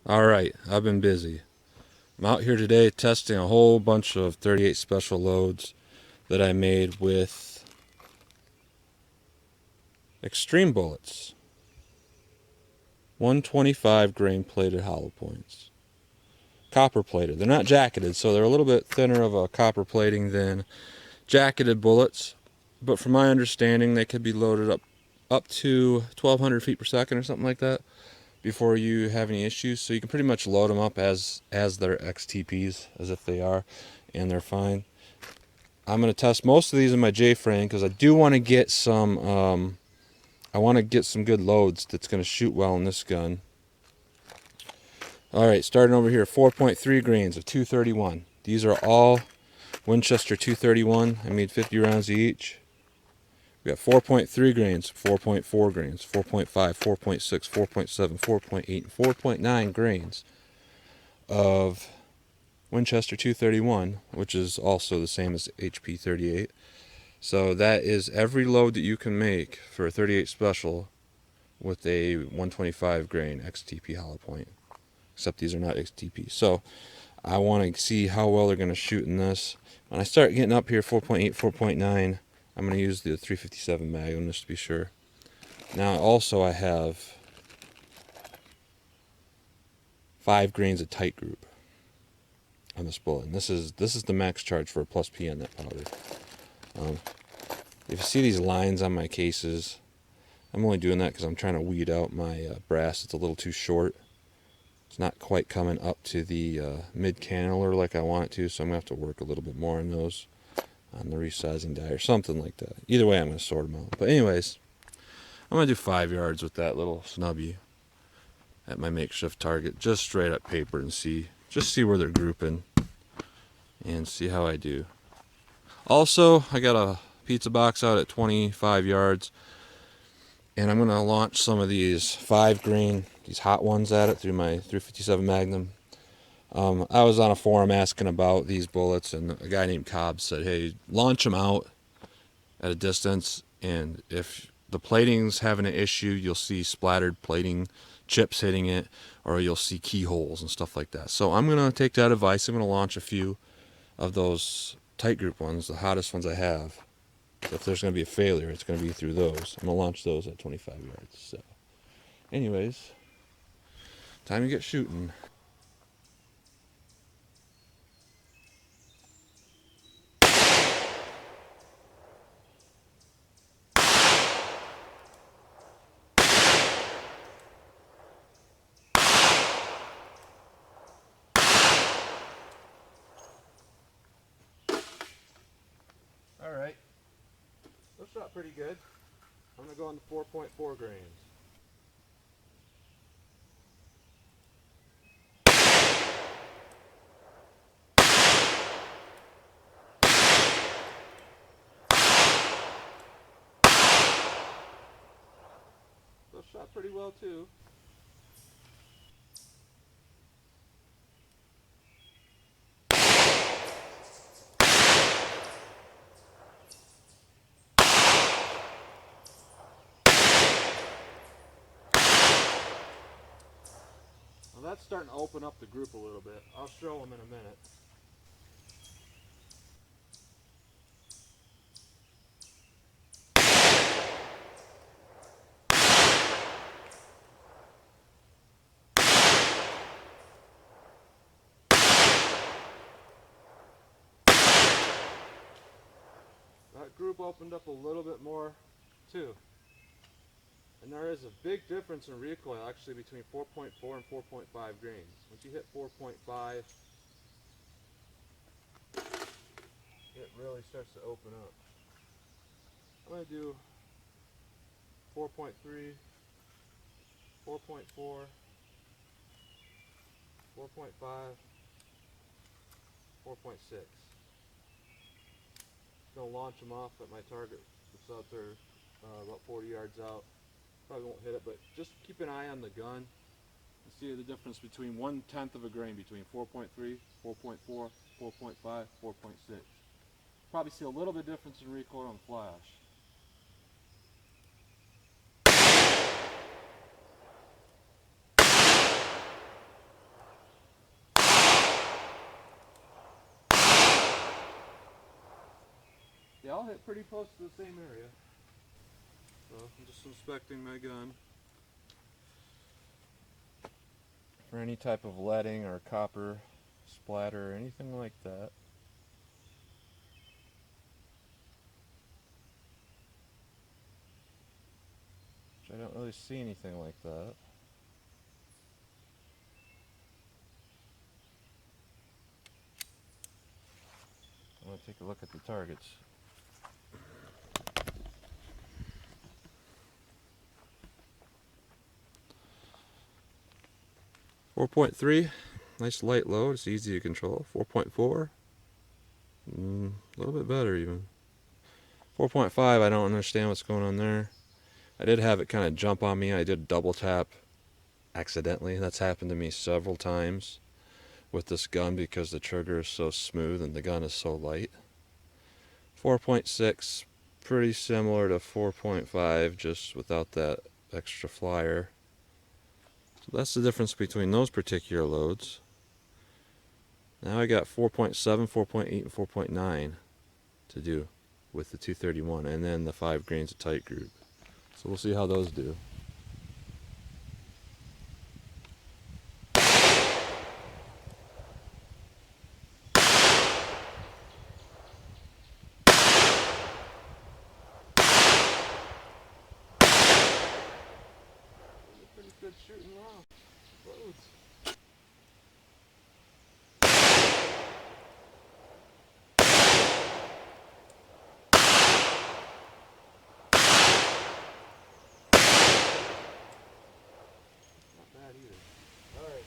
Alright, I've been busy. I'm out here today testing a whole bunch of 38 special loads that I made with X-Treme bullets. 125 grain plated hollow points. Copper plated. They're not jacketed, so they're a little bit thinner of a copper plating than jacketed bullets. But from my understanding, they could be loaded up to 1200 feet per second or something like that before you have any issues. So you can pretty much load them up as their XTPs, as if they are, and they're fine. I'm going to test most of these in my J-frame because I do want to get some good loads that's going to shoot well in this gun. Alright, starting over here, 4.3 grains of 231. These are all Winchester 231. I made 50 rounds each. We got 4.3 grains, 4.4 grains, 4.5, 4.6, 4.7, 4.8, and 4.9 grains of Winchester 231, which is also the same as HP 38. So that is every load that you can make for a 38 special with a 125 grain XTP hollow point. Except these are not XTP. So I want to see how well they're going to shoot in this. When I start getting up here 4.8, 4.9, I'm going to use the 357 Magnum just to be sure. Now also I have 5 grains of TiteGroup on this bullet. And this is the max charge for a plus P on that powder. If you see these lines on my cases, I'm only doing that because I'm trying to weed out my brass. It's a little too short. It's not quite coming up to the mid-cannular like I want it to, so I'm going to have to work a little bit more on those, on the resizing die or something like that. Either way, I'm going to sort them out. But anyways, I'm going to do 5 yards with that little snubby at my makeshift target, just straight up paper, and see where they're grouping and see how I do. Also, I got a pizza box out at 25 yards, and I'm going to launch some of these 5 grain, these hot ones at it through my 357 Magnum. I was on a forum asking about these bullets, and a guy named Cobb said, hey, launch them out at a distance, and if the plating's having an issue, you'll see splattered plating chips hitting it, or you'll see keyholes and stuff like that. So I'm going to take that advice. I'm going to launch a few of those TiteGroup ones, the hottest ones I have. So if there's going to be a failure, it's going to be through those. I'm going to launch those at 25 yards. So anyways, time to get shooting. Alright, those shot pretty good. I'm going to go on the 4.4 grains. Those shot pretty well too. Well, that's starting to open up the group a little bit. I'll show them in a minute. That group opened up a little bit more too. And there is a big difference in recoil actually between 4.4 and 4.5 grains. Once you hit 4.5, it really starts to open up. I'm going to do 4.3, 4.4, 4.5, 4.6. Going to launch them off at my target. It's out there about 40 yards out. Probably won't hit it, but just keep an eye on the gun and see the difference between 1/10 of a grain between 4.3, 4.4, 4.5, 4.6. Probably see a little bit difference in recoil on flash. Yeah, I'll hit pretty close to the same area. So I'm just inspecting my gun for any type of leading or copper splatter or anything like that. Which I don't really see anything like that. I'm going to take a look at the targets. 4.3, nice light load, it's easy to control. 4.4, a little bit better even. 4.5, I don't understand what's going on there. I did have it kind of jump on me. I did double tap accidentally. That's happened to me several times with this gun because the trigger is so smooth and the gun is so light. 4.6, pretty similar to 4.5, just without that extra flyer. So that's the difference between those particular loads. Now I got 4.7, 4.8, and 4.9 to do with the 231, and then the 5 grains of TiteGroup. So we'll see how those do. Pretty good shooting round. Close. Not bad either. Alright.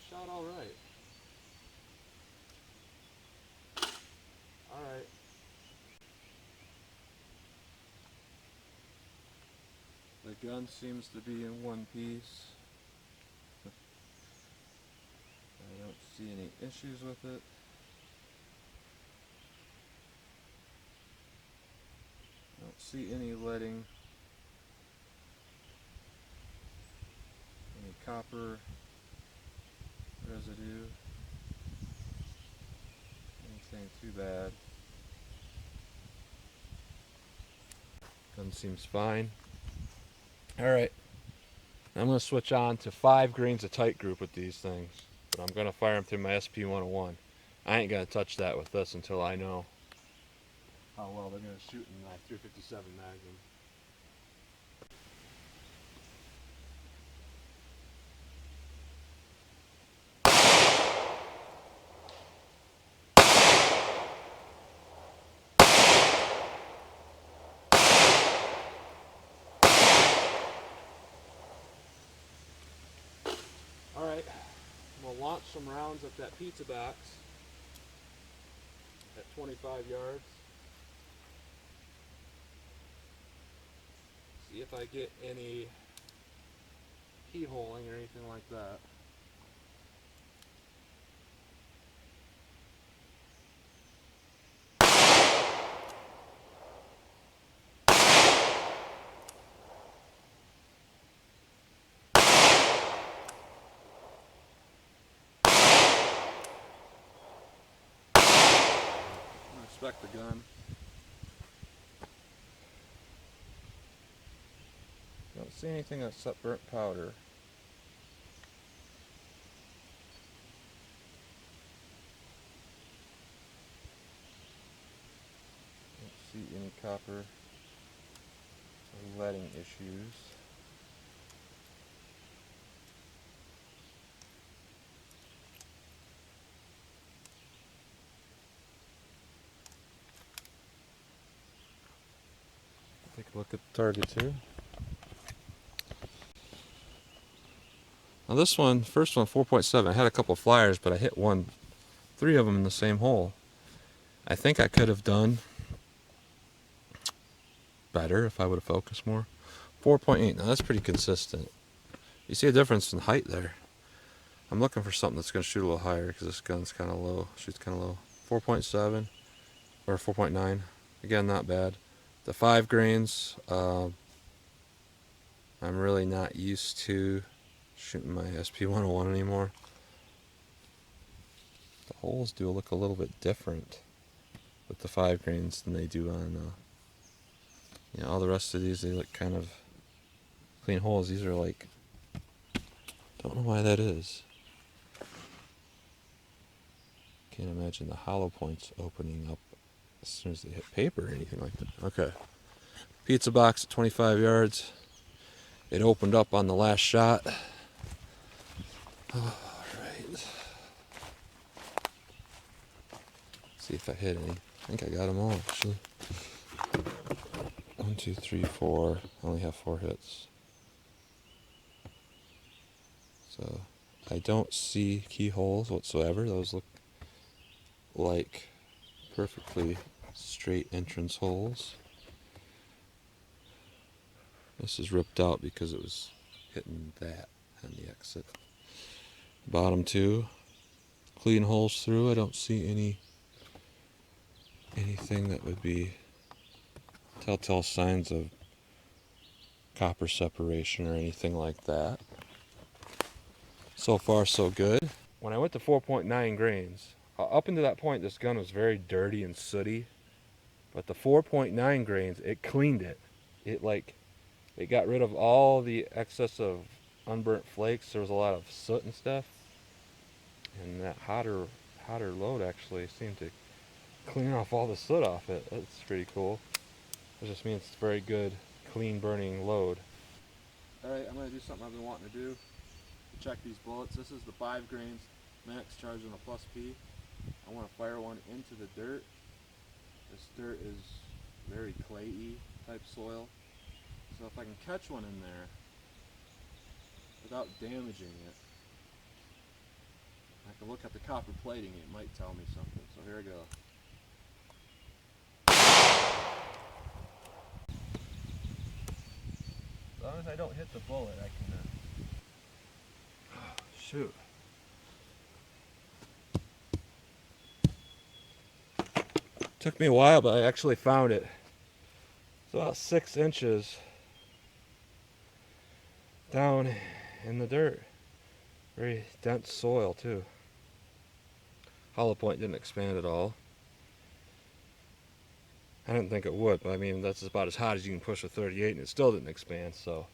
Shot alright. Alright. The gun seems to be in one piece. I don't see any issues with it. I don't see any leading, any copper residue, anything too bad. Gun seems fine. Alright, I'm going to switch on to 5 grains of TiteGroup with these things, but I'm going to fire them through my SP101. I ain't going to touch that with this until I know how well they're going to shoot in my 357 Magnum. Alright, I'm going to launch some rounds at that pizza box at 25 yards. See if I get any keyholing or anything like that. Inspect the gun. Don't see anything except burnt powder. Don't see any copper or leading issues. Take a look at the targets here. Now this one, first one, 4.7, I had a couple of flyers, but I hit 3 of them in the same hole. I think I could have done better if I would have focused more. 4.8, now that's pretty consistent. You see a difference in height there. I'm looking for something that's going to shoot a little higher because this gun's kind of low, shoots kind of low. 4.7 or 4.9, again not bad. The 5 grains, I'm really not used to shooting my SP-101 anymore. The holes do look a little bit different with the 5 grains than they do on, all the rest of these. They look kind of clean holes. These are like, don't know why that is. Can't imagine the hollow points opening up as soon as they hit paper or anything like that. Okay. Pizza box at 25 yards. It opened up on the last shot. Alright. See if I hit any. I think I got them all actually. 1, 2, 3, 4. I only have 4 hits. So I don't see keyholes whatsoever. Those look like perfectly straight entrance holes. This is ripped out because it was hitting that on the exit. Bottom 2, clean holes through. I don't see anything that would be telltale signs of copper separation or anything like that. So far so good. When I went to 4.9 grains, up until that point this gun was very dirty and sooty, but the 4.9 grains, it cleaned it. It got rid of all the excess of unburnt flakes. There was a lot of soot and stuff, and that hotter load actually seemed to clean off all the soot off it. That's pretty cool. It just means it's a very good, clean burning load. Alright, I'm going to do something I've been wanting to do to check these bullets. This is the 5 grains max charge on a plus P. I want to fire one into the dirt. This dirt is very clayey type soil. So if I can catch one in there without damaging it, I can look at the copper plating. It might tell me something. So here I go. As long as I don't hit the bullet, I can... shoot. Took me a while, but I actually found it. It's about 6 inches down in the dirt. Very dense soil too. Hollow point didn't expand at all. I didn't think it would, but I mean that's about as hot as you can push a 38 and it still didn't expand, so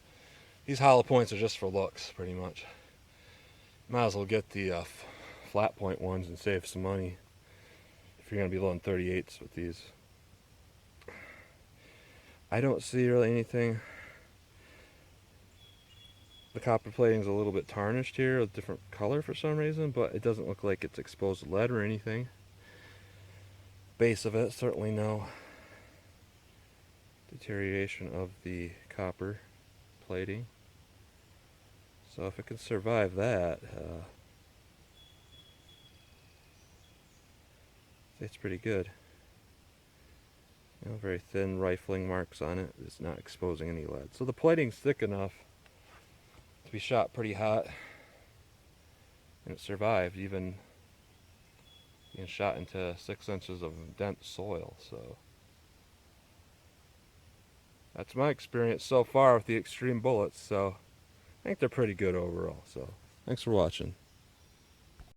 these hollow points are just for looks pretty much. Might as well get the flat point ones and save some money if you're going to be loading 38s with these. I don't see really anything. The copper plating's a little bit tarnished here, a different color for some reason, but it doesn't look like it's exposed lead or anything. Base of it, certainly no deterioration of the copper plating. So if it can survive that, it's pretty good. Very thin rifling marks on it. It's not exposing any lead. So the plating's thick enough to be shot pretty hot, and it survived even being shot into 6 inches of dense soil. So that's my experience so far with the X-Treme bullets. So I think they're pretty good overall. So thanks for watching.